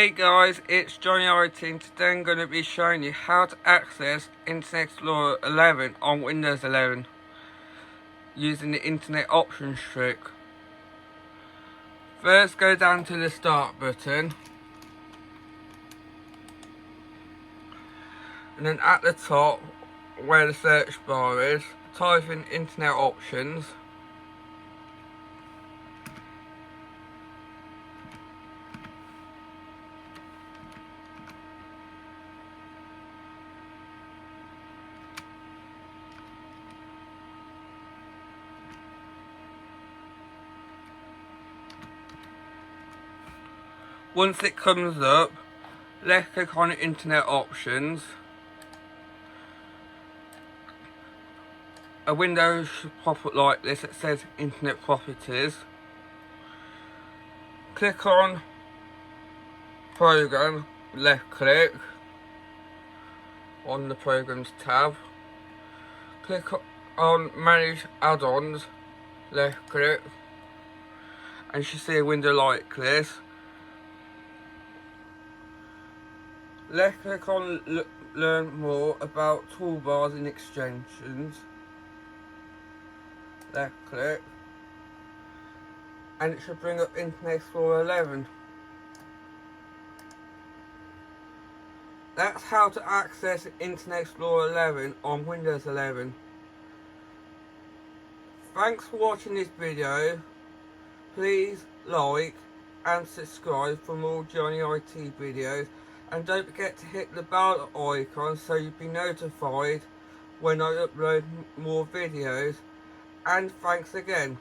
Hey guys, it's Johnny IT and today I'm going to be showing you how to access Internet Explorer 11 on Windows 11 using the Internet Options trick. First, go down to the Start button and then at the top where the search bar is, type in Internet Options. Once it comes up, left click on Internet Options. A window should pop up like this that says Internet Properties. Click on Program, left click on the Programs tab. Click on Manage Add-ons, left click, and you should see a window like this. Left click on Learn More about toolbars and extensions. Left click, and it should bring up Internet Explorer 11. That's how to access Internet Explorer 11 on Windows 11. Thanks for watching this video. Please like and subscribe for more Johnny IT videos, and don't forget to hit the bell icon so you'll be notified when I upload more videos. And thanks again.